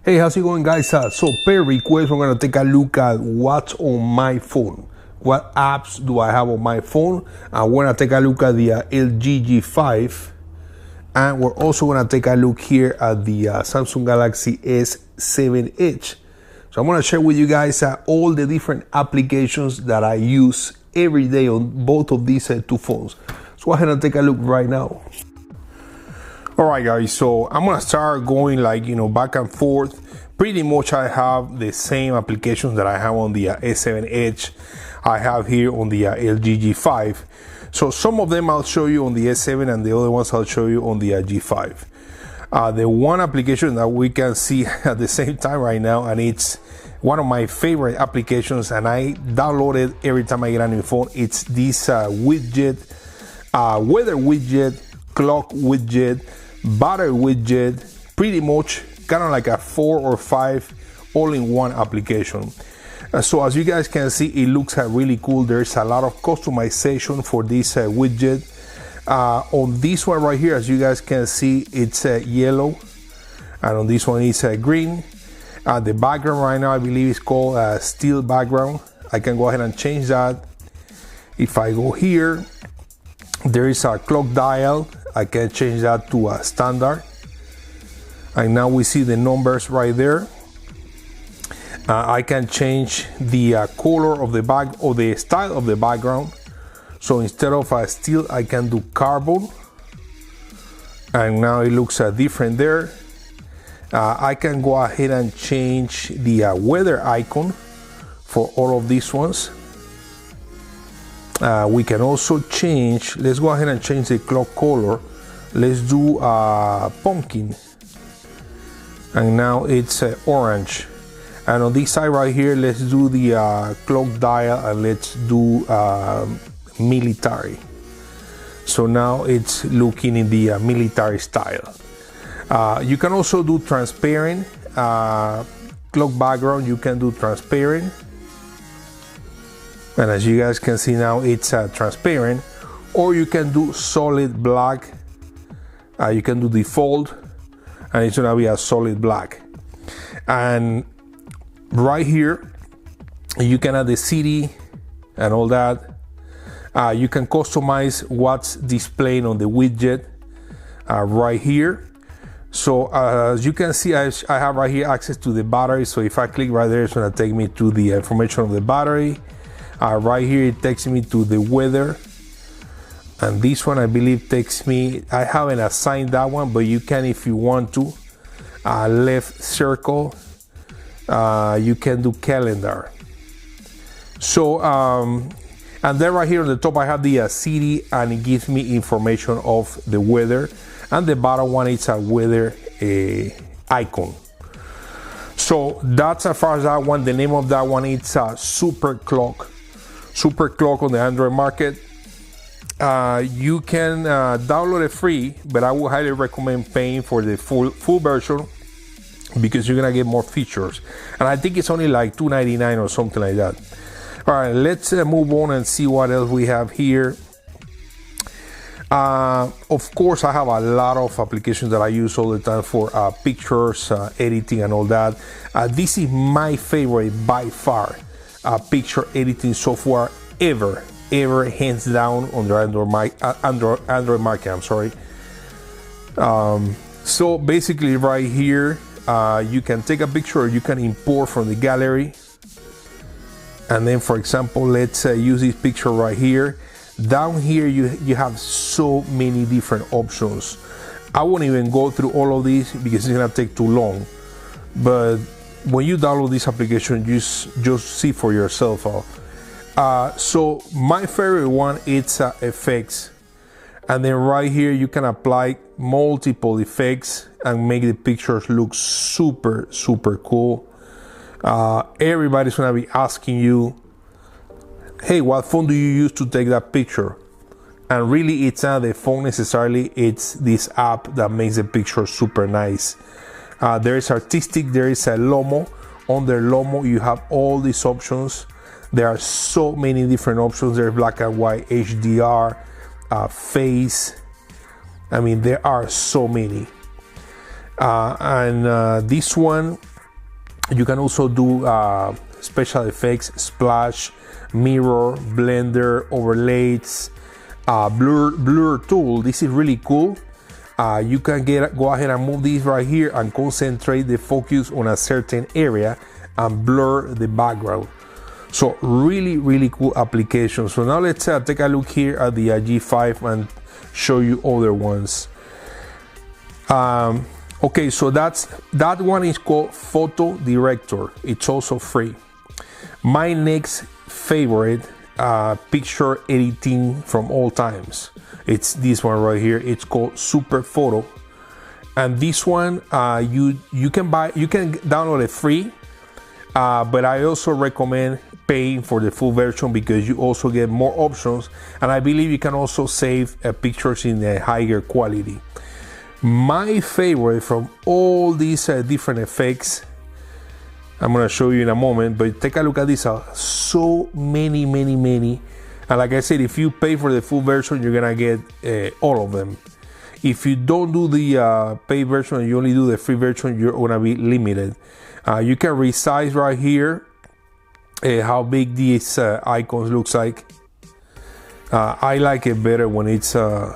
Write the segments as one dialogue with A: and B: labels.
A: Hey, how's it going, guys? So per request, we're gonna take a look at what's on my phone. What apps do I have on my phone? We're gonna take a look at the LG G5, and we're also gonna take a look here at the Samsung Galaxy S7 Edge. So I'm gonna share with you guys all the different applications that I use every day on both of these two phones. So go ahead and take a look right now. All right, guys, so I'm gonna start going back and forth. Pretty much I have the same applications that I have on the S7 Edge I have here on the LG G5. So some of them I'll show you on the S7 and the other ones I'll show you on the G5. The one application that we can see at the same time right now, and it's one of my favorite applications, and I download it every time I get a new phone, it's this widget, weather widget, clock widget, battery widget, pretty much kind of like a 4 or 5 all-in-one application. So as you guys can see, it looks really cool. There's a lot of customization for this widget. On this one right here, as you guys can see, it's yellow, and on this one it's green. The background right now, I believe, is called steel background. I can go ahead and change that. If I go here, there is a clock dial. I can change that to a standard, and now we see the numbers right there. I can change the color of the back, or the style of the background. So instead of steel, I can do carbon, and now it looks different there. I can go ahead and change the weather icon for all of these ones. We can also change, let's go ahead and change the clock color. Let's do pumpkin, and now it's orange. And on this side right here, let's do the clock dial, and let's do military. So now it's looking in the military style. You can also do transparent clock background. You can do transparent, and as you guys can see now, it's transparent. Or you can do solid black. You can do default, and it's gonna be a solid black. And right here, you can add the city and all that. You can customize what's displaying on the widget right here. So as you can see, I have right here access to the battery. So if I click right there, it's gonna take me to the information of the battery. Right here, it takes me to the weather. And this one, I believe, takes me, I haven't assigned that one, but you can, if you want to, left circle, you can do calendar. So, and then right here on the top, I have the city, and it gives me information of the weather. And the bottom one, it's a weather icon. So that's as far as that one. The name of that one, it's Super Clock. Super Clock on the Android market. You can download it free, but I would highly recommend paying for the full version, because you're gonna get more features. And I think it's only like $2.99 or something like that. All right, let's move on and see what else we have here. Of course, I have a lot of applications that I use all the time for pictures, editing, and all that. This is my favorite by far picture editing software ever, hands down, on the Android market. I'm sorry. So basically, right here, you can take a picture, or you can import from the gallery. And then, for example, let's use this picture right here. Down here, you have so many different options. I won't even go through all of these because it's gonna take too long. But when you download this application, just see for yourself. So my favorite one, it's effects. And then right here, you can apply multiple effects and make the pictures look super, super cool. Everybody's gonna be asking you, hey, what phone do you use to take that picture? And really, it's not the phone necessarily, it's this app that makes the picture super nice. There is artistic, there is a Lomo. Under Lomo, you have all these options. There are so many different options. There's black and white, HDR, face. I mean, there are so many. And this one, You can also do special effects, splash, mirror, blender, overlays, blur tool. This is really cool. You can go ahead and move this right here and concentrate the focus on a certain area and blur the background. So really cool application. So now let's take a look here at the G5 and show you other ones. Okay, so that one is called Photo Director. It's also free. My next favorite picture editing from all times, it's this one right here. It's called Super Photo, and this one you can download it free, but I also recommend paying for the full version because you also get more options, and I believe you can also save pictures in a higher quality. My favorite from all these different effects, I'm gonna show you in a moment, but take a look at this. So many. And like I said, if you pay for the full version, you're gonna get all of them. If you don't do the paid version and you only do the free version, you're gonna be limited. You can resize right here how big these icons looks like. I like it better when it's no,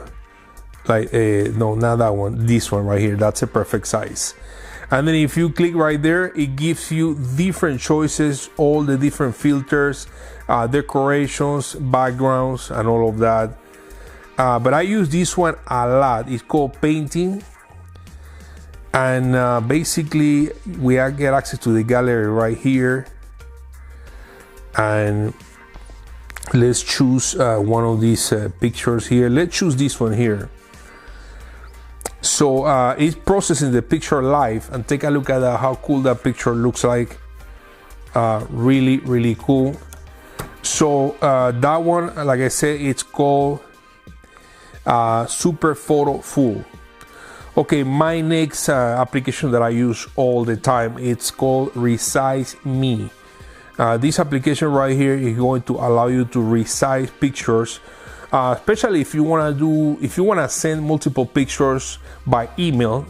A: not that one, this one right here. That's a perfect size. And then if you click right there, it gives you different choices, all the different filters, decorations, backgrounds, and all of that. But I use this one a lot. It's called Painting. And basically, we get access to the gallery right here. And let's choose one of these pictures here. Let's choose this one here. So it's processing the picture live, and take a look at how cool that picture looks like. Really cool. So that one, like I said, it's called Super Photo Full. Okay, my next application that I use all the time, it's called Resizeme. This application right here is going to allow you to resize pictures, especially if you want to send multiple pictures by email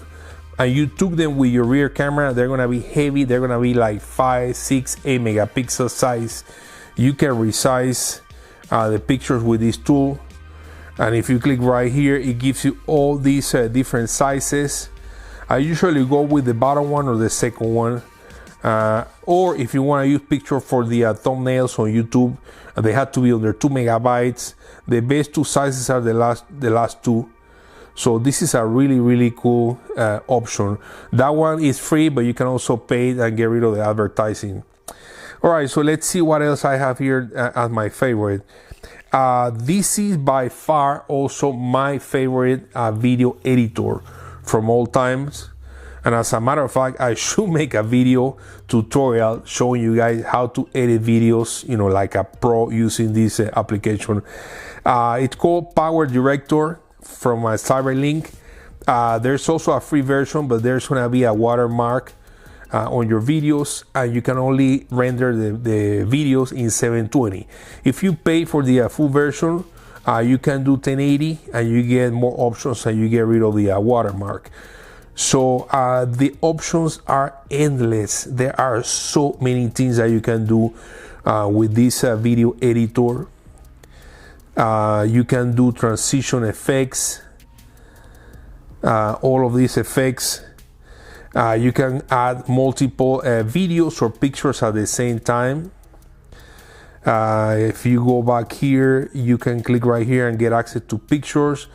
A: and you took them with your rear camera. They're going to be heavy. They're going to be like 5, 6, 8 megapixel size. You can resize the pictures with this tool, and if you click right here, it gives you all these different sizes. I usually go with the bottom one or the second one. Or if you want to use picture for the thumbnails on YouTube, they have to be under 2 megabytes. The best two sizes are the last two. So this is a really cool option. That one is free, but you can also pay and get rid of the advertising. All right, so let's see what else I have here as my favorite. This is by far also my favorite video editor from all times. And as a matter of fact, I should make a video tutorial showing you guys how to edit videos, you know, like a pro using this application. It's called Power Director from Cyberlink. There's also a free version, but there's gonna be a watermark on your videos, and you can only render the videos in 720. If you pay for the full version, you can do 1080 and you get more options and you get rid of the watermark. So the options are endless. There are so many things that you can do with this video editor. You can do transition effects, all of these effects. You can add multiple videos or pictures at the same time. If you go back here, you can click right here and get access to pictures,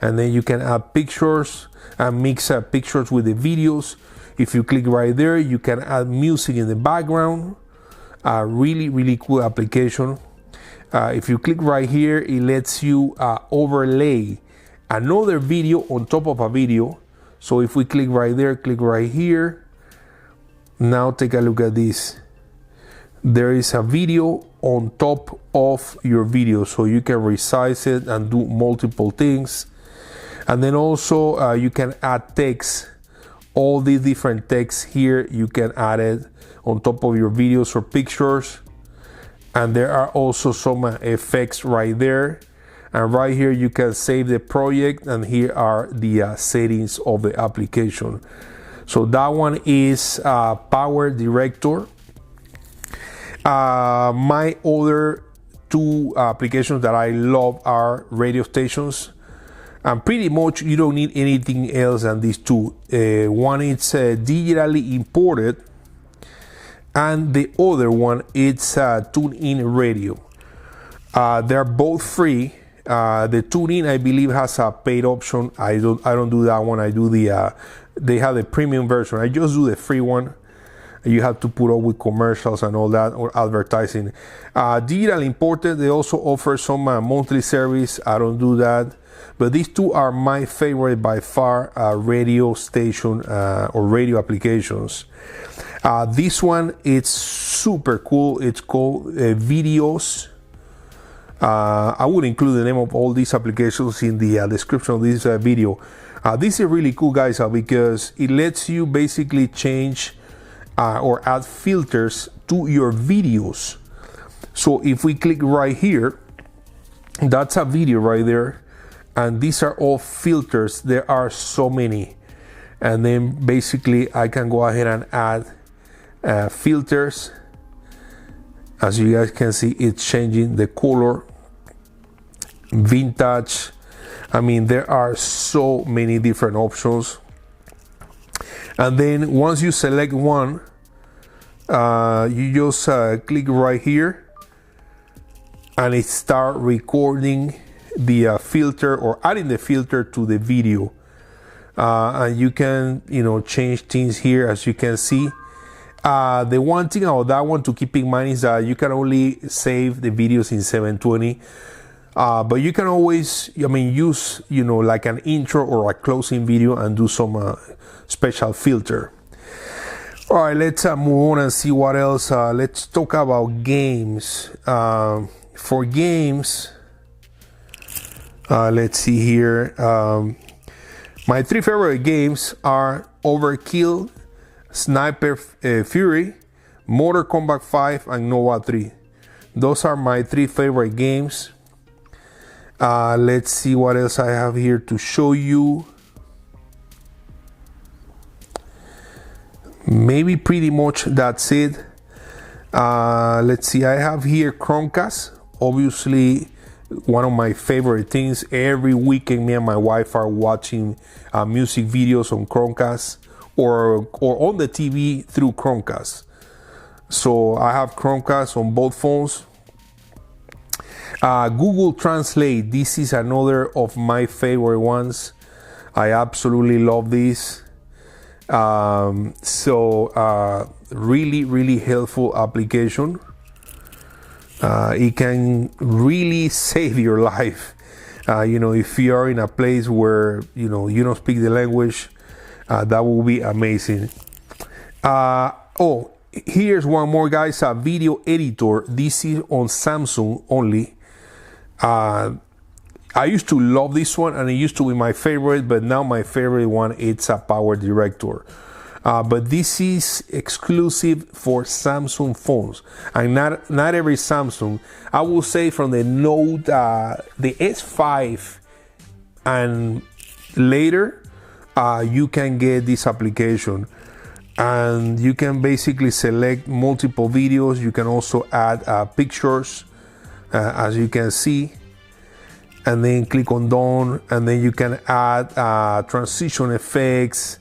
A: and then you can add pictures and mix pictures with the videos. If you click right there, you can add music in the background. Really cool application. If you click right here, it lets you overlay another video on top of a video. So if we click right there, click right here, now take a look at this. There is a video on top of your video, so you can resize it and do multiple things. And then also you can add text. All these different texts here, you can add it on top of your videos or pictures. And there are also some effects right there. And right here you can save the project, and here are the settings of the application. So that one is Power Director. My other two applications that I love are radio stations, and pretty much you don't need anything else than these two. One is digitally imported, and the other one it's TuneIn Radio. They're both free. The TuneIn, I believe, has a paid option. I don't do that one. I do they have the premium version. I just do the free one. You have to put up with commercials and all that, or advertising. Digital imported, they also offer some monthly service. I don't do that. But these two are my favorite by far, radio station or radio applications. This one, it's super cool. It's called Vidooz. I will include the name of all these applications in the description of this video. This is really cool, guys, because it lets you basically change or add filters to your videos. So if we click right here, that's a video right there, and these are all filters. There are so many, and then basically I can go ahead and add filters. As you guys can see, it's changing the color, vintage. I mean, there are so many different options. And then once you select one, you just click right here, and it start recording the filter or adding the filter to the video. And you can, change things here, as you can see. The one thing about that one to keep in mind is that you can only save the videos in 720. But you can always, use, like an intro or a closing video and do some special filter. All right, let's move on and see what else. Let's talk about games. For games, let's see here. My three favorite games are Overkill, Sniper Fury, Mortal Kombat 5, and Nova 3. Those are my three favorite games. Let's see what else I have here to show you. Maybe pretty much that's it. Let's see, I have here Chromecast. Obviously, one of my favorite things. Every weekend, me and my wife are watching music videos on Chromecast or on the TV through Chromecast. So I have Chromecast on both phones. Google Translate, this is another of my favorite ones. I absolutely love this. Really helpful application. It can really save your life. If you are in a place where you don't speak the language, that will be amazing. Here's one more, guys. A video editor. This is on Samsung only. I used to love this one, and it used to be my favorite, but now my favorite one, it's a Power Director. But this is exclusive for Samsung phones, and not every Samsung. I will say from the Note, the S5 and later, you can get this application, and you can basically select multiple videos. You can also add pictures, as you can see, and then click on done, and then you can add transition effects.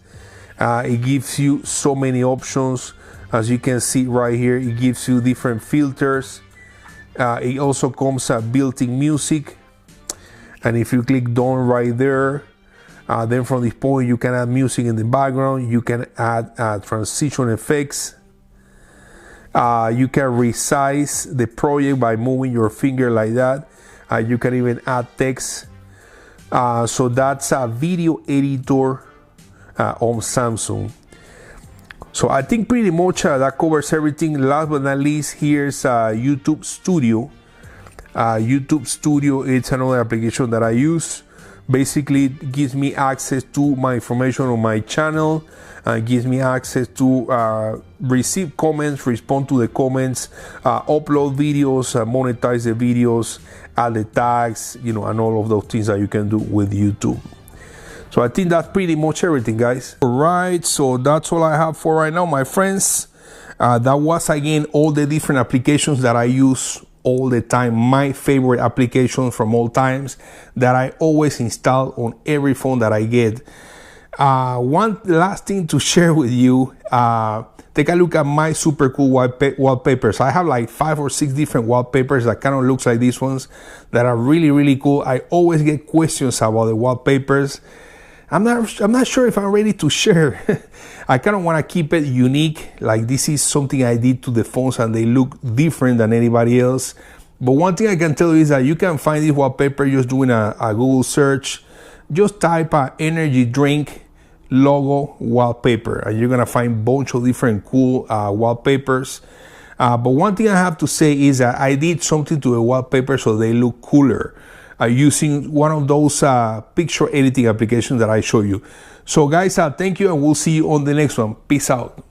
A: It gives you so many options. As you can see right here, it gives you different filters. It also comes built-in music, and if you click done right there, then from this point you can add music in the background. You can add transition effects. You can resize the project by moving your finger like that. You can even add text. So that's a video editor on Samsung. So I think pretty much that covers everything. Last but not least, here's YouTube Studio. YouTube Studio, it's another application that I use. Basically, it gives me access to my information on my channel, gives me access to receive comments, respond to the comments, upload videos, monetize the videos, add the tags, and all of those things that you can do with YouTube. So I think that's pretty much everything, guys. All right, so that's all I have for right now, my friends. That was again all the different applications that I use all the time, my favorite applications from all times that I always install on every phone that I get. One last thing to share with you, take a look at my super cool wallpapers. I have like 5 or 6 different wallpapers that kind of looks like these ones that are really, really cool. I always get questions about the wallpapers. I'm not sure if I'm ready to share. I kind of want to keep it unique. Like, this is something I did to the phones and they look different than anybody else. But one thing I can tell you is that you can find this wallpaper just doing a Google search. Just type energy drink logo wallpaper and you're gonna find a bunch of different cool wallpapers. But one thing I have to say is that I did something to the wallpaper so they look cooler, using one of those picture editing applications that I show you. So guys, thank you and we'll see you on the next one. Peace out.